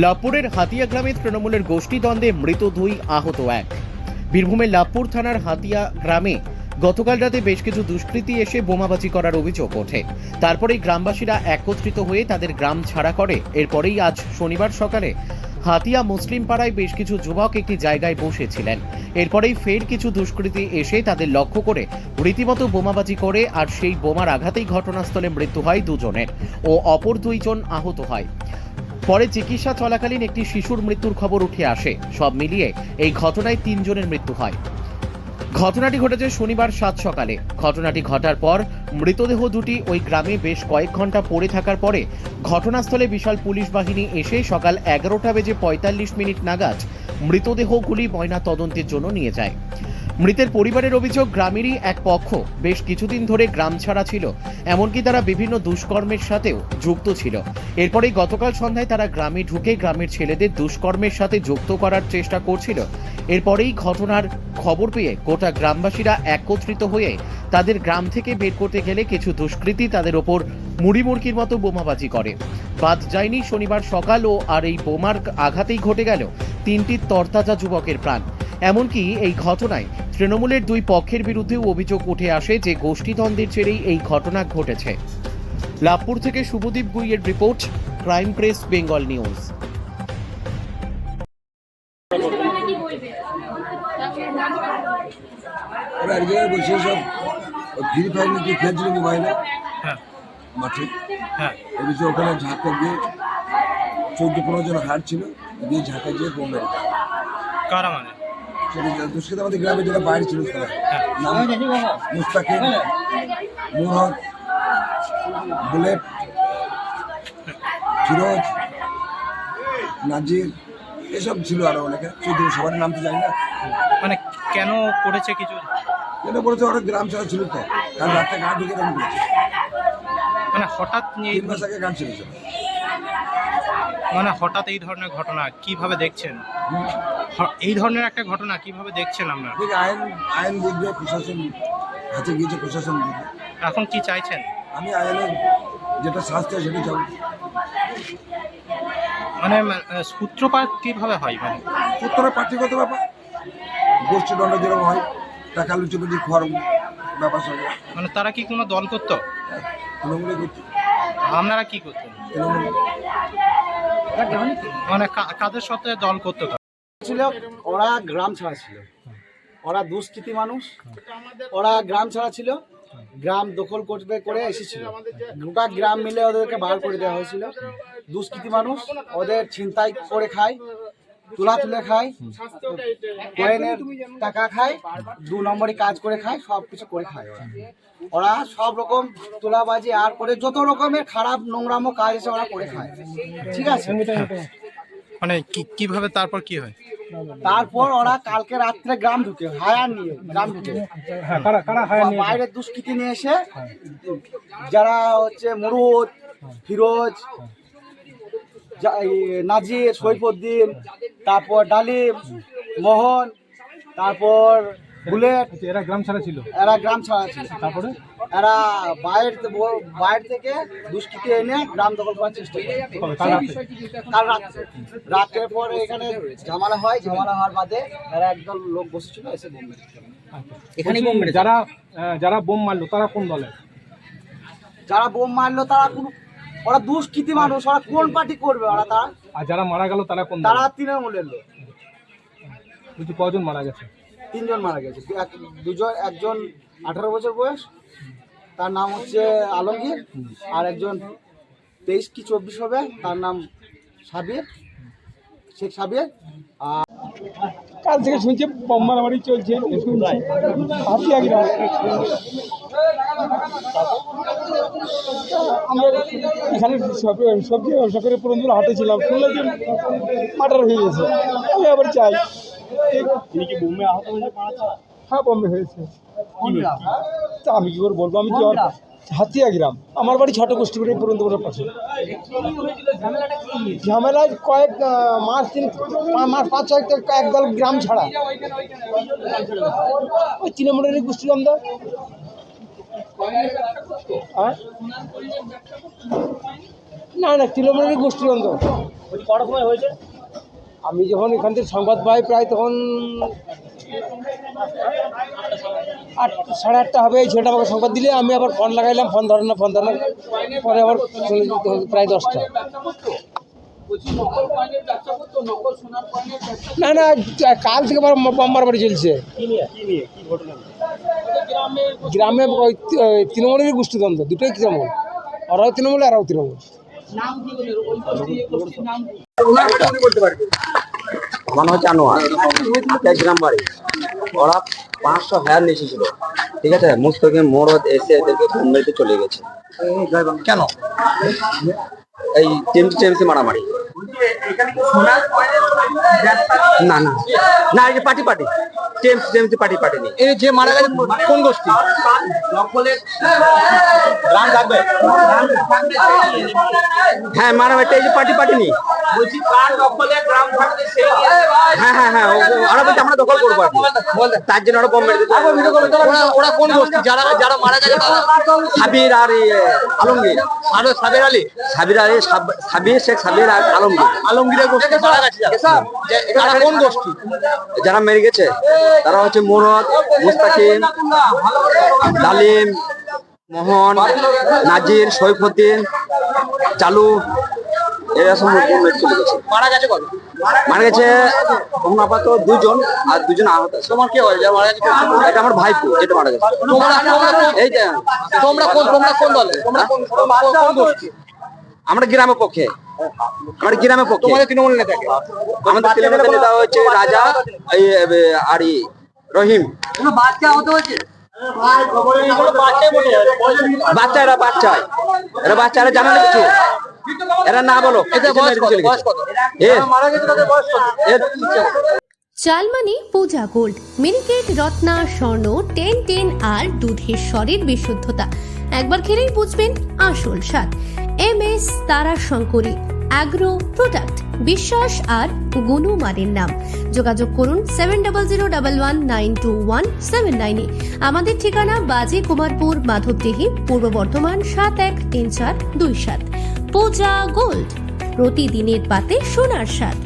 লাভপুরের হাতিয়া গ্রামে তৃণমূলের গোষ্ঠীদ্বন্দ্বে মৃত দুই আহত এক। বীরভূমের লাভপুর থানার হাতিয়া গ্রামে গতকাল রাতে বেশ কিছু দুষ্কৃতী এসে বোমাবাজি করার অভিযোগ ওঠে। তারপরেই গ্রামবাসীরা একত্রিত হয়ে তাদের গ্রাম ছাড়া করে। এরপরেই আজ শনিবার সকালে হাতিয়া মুসলিম পাড়ায় বেশ কিছু যুবক একটি জায়গায় বসেছিলেন। এরপরেই ফের কিছু দুষ্কৃতী এসে তাদের লক্ষ্য করে রীতিমতো বোমাবাজি করে, আর সেই বোমার আঘাতেই ঘটনাস্থলে মৃত্যু হয় দুজনের ও অপর দুইজন আহত হয়। পরে চিকিৎসা চলাকালীন একটি শিশুর মৃত্যুর খবর উঠে আসে। সব মিলিয়ে এই ঘটনায় তিনজনের মৃত্যু হয়। ঘটনাটি ঘটেছে শনিবার সাত সকালে। ঘটনাটি ঘটার পর মৃতদেহ দুটি ওই গ্রামে বেশ কয়েক ঘন্টা পড়ে থাকার পরে ঘটনাস্থলে বিশাল পুলিশ বাহিনী এসে সকাল 11:45 নাগাদ মৃতদেহগুলি ময়না তদন্তের জন্য নিয়ে যায়। মৃতের পরিবারের অভিযোগ, গ্রামেরই এক পক্ষ বেশ কিছুদিন ধরে গ্রাম ছাড়া ছিল, এমনকি তারা বিভিন্ন দুষ্কর্মের সাথেও যুক্ত ছিল। এরপরেই গতকাল সন্ধ্যায় তারা গ্রামে ঢুকে গ্রামের ছেলেদের দুষ্কর্মের সাথে যুক্ত করার চেষ্টা করছিল। এরপরেই ঘটনার খবর পেয়ে গোটা গ্রামবাসীরা একত্রিত হয়ে তাদের গ্রাম থেকে বের করতে গেলে কিছু দুষ্কৃতী তাদের ওপর মুড়িমুড়কির মতো বোমাবাজি করে। বাদ যায়নি শনিবার সকাল ও আর এই বোমার আঘাতেই ঘটে গেল তিনটি তরতাজা যুবকের প্রাণ। এমনকি এই ঘটনায় তৃণমূলের দুই পক্ষের বিরুদ্ধেও অভিযোগ উঠে আসে যে গোষ্ঠীদ্বন্দ্বের জেরেই এই ঘটনা ঘটেছে। লাভপুর থেকে শুভদীপ গুইয়ের report, crime press Bengal news. বসে সব ফ্রি ফায়ার নাকি খেলছিল মোবাইলে মাঠে। এদিকে ওখানে ঝাঁকা দিয়ে 14-15 জন হাট ছিল, দিয়ে ঝাঁকা দিয়ে বোম মেরে দেয়। কারা মানে? সেটা দুষ্কৃত আমাদের গ্রামে যেটা বাইরে ছিল তারা নাম মুস্তাকিম, মুরহদ, বুলেট, ফিরোজ, নাজির, এসব ছিল আরো অনেকে। সবার নাম তো জানি না। মানে কেন করেছে কিছু? কেন বলেছে ওরা গ্রাম ছাড়া ছিল তো, কারণ রাস্তা ঘাট ঢুকে এরকম করেছে। মানে হঠাৎ 3 মাস আগে গান ছিল। মানে হঠাৎ এই ধরনের ঘটনা কিভাবে দেখছেন? এই ধরনের একটা ঘটনা কিভাবে দেখছেন আপনারা? আইন বুঝবে, প্রশাসন হাতে গিয়েছে, প্রশাসন বুঝবে। এখন কি চাইছেন? আমি আইনের যেটা শাস্তি হয় সেটা চাই। মানে সূত্রপাত কিভাবে হয়? মানে উত্তরের পার্টিগত ব্যাপার, গোষ্ঠীদণ্ড যেরকম হয়, টাকা লুচুপুচি খোয়ার ব্যাপার সঙ্গে। মানে তারা কি কোনো দল করতো? তৃণমূলে করতো। আপনারা কি করতেন? তৃণমূল মানে কাদের সাথে দল করতো? ছিল ওরা গ্রাম ছাড়া ছিল, ওরা দুষ্কৃতী মানুষ, ওরা গ্রাম ছাড়া ছিল, গ্রাম দখল করতে করে এসেছিল। গোটা গ্রাম মিলে ওদেরকে বার করে দেওয়া হয়েছিল। দুষ্কৃতী মানুষ, ওদের ছিনতাই করে খায়, তুলে খায়, কয়েনের টাকা খায়, 2 নম্বরই কাজ করে খায়, সব কিছু করে খায়। ওরা সব রকম তোলাবাজি আর করে যত রকমের খারাপ নোংরামো কাজ এসে ওরা করে খায়। ঠিক আছে, মানে কিভাবে তারপর কি হয়? তারপর ওরা কালকে রাত্রে গ্রাম ঢুকে হায়ার নিয়ে গ্রাম ঢুকে বাইরের দুষ্কৃতী নিয়ে এসে, যারা হচ্ছে মুরুদ, ফিরোজ, নাজির, সৈফুদ্দিন, তারপর ডালিম, মোহন, তারপর বুলেট, এরা গ্রাম ছাড়া ছিল। তারপরে এরা বাইরে থেকে দুষ্কৃতী এনে গ্রাম দখল করার চেষ্টা করে। কাল রাতের পর এখানে ঝামেলা হয়, ঝামেলা হওয়ার বাদে এরা একদল লোক বসেছিল, এসে বোম মেরেছে। এখানে যারা বোম মারলো তারা কোন দলের? যারা বোম মারলো তারা ওরা দুষ্কৃতী মানুষ, ওরা কোন পার্টি করবে ওরা? তারা আর যারা মারা গেল তারা কোন? তারা তৃণমূলের লোক। বলছি কজন মারা গেছে? 3 জন মারা গেছে। একজন 18 বছর বয়স, তার নাম হচ্ছে আলমগীর, আর একজন 23 কি 24 হবে, তার নাম শেখ সাবির। কাল থেকে শুনছি বোম মারামারি চলছে। আমরা এখানে সবজি ব্যবসা করে পুরন্দর হাটে ছিলাম, শুনলে যে মার্ডার হয়ে গেছে। আমি আবার চাই হ্যাঁ বোম্বে হয়েছে। আমি কি করে বলবো? আমি কি হাতিয়া গ্রাম, আমার বাড়ি ছোট গোষ্ঠীপুরে পুরন্দপুরের পাশে। ঝামেলায় কয়েক মাস 5-6 একদল গ্রাম ছাড়া ওই তৃণমূলের গোষ্ঠীর আমদার। না তৃণমূলের গোষ্ঠীর অন্তর। আমি যখন এখান থেকে সংবাদ পাই প্রায় তখন 8:30 হবে। এই ছেলেটা আমাকে সংবাদ দিলে আমি আবার ফোন লাগাইলাম, ফোন ধরে না পরে আবার শুনে প্রায় 10টা। না না, কাল থেকে বোমবার বাড়ি চলছে গ্রামে। ওই তৃণমূলেরই গোষ্ঠীদ্বন্দ্ব, দুটোই তৃণমূল, ওরাও তৃণমূল এরাও তৃণমূল। আমার হচ্ছে আনোয়ার, গ্রাম বাড়ি। ওরা 500 ভ্যান এসেছিল, ঠিক আছে, মুস্তকিম মোড়দ এসে এদেরকে বোম মেরে চলে গেছে। কেন? এই টিএমসি মারামারি। না না না, এই যে পার্টি টিএমসি পার্টি নেই। এই যে মারা গেছে কোন গোষ্ঠী? হ্যাঁ মারামারি, এই যে পার্টি নেই। হ্যাঁ ওরা বলছে আমরা দখল করবো আর কি, তার জন্য ওরা বোম মেরে দিতে। ওরা কোন গোষ্ঠী? যারা মারা গেছে সাবির আর আলমগীর, আরো সাবের আলী, সাবির শেখ সাবির আর আলমগীরের গোষ্ঠী মারা গেছে। এরা কোন গোষ্ঠী? যারা মেরে গেছে তারা হচ্ছে মোরদ, মুস্তাকিম, ডালিম, মোহন, নাজির, সৈফুদ্দিন, চালু, এরা সব চলে গেছে। মারা গেছে কত? মারা গেছে আপাতত 2 জন, আর 2 জন আহত আছে। তোমার কে হয় যারা মারা গেছে? এটা আমার ভাইপো, যেটা মারা গেছে। এই যে তোমরা কোন দলে? তোমরা কোন গোষ্ঠী? আমরা গ্রামের পক্ষে, তোমাদের তৃণমূল নেতাকে? আমাদের তৃণমূলের নেতা হচ্ছে রাজা আর রহিম। বাচ্চারা জানে না কিছু, এরা না বলো। চালমানি পূজা গোল্ড, মিনিকেট, রত্না, স্বর্ণ, 10 আর দুধের স্বরের বিশুদ্ধতা। একবার খেলেই বুঝবেন আসল স্বাদ। MS তারা শঙ্করী অ্যাগ্রো প্রোডাক্ট, বিশ্বাস আর গুণমানের নাম। যোগাযোগ করুন 7001192179 এ। আমাদের ঠিকানা বাজে কুমারপুর, মাধবদেহি, পূর্ব বর্ধমান 713427। পূজা গোল্ড, প্রতিদিনের পাতে সোনার স্বাদ।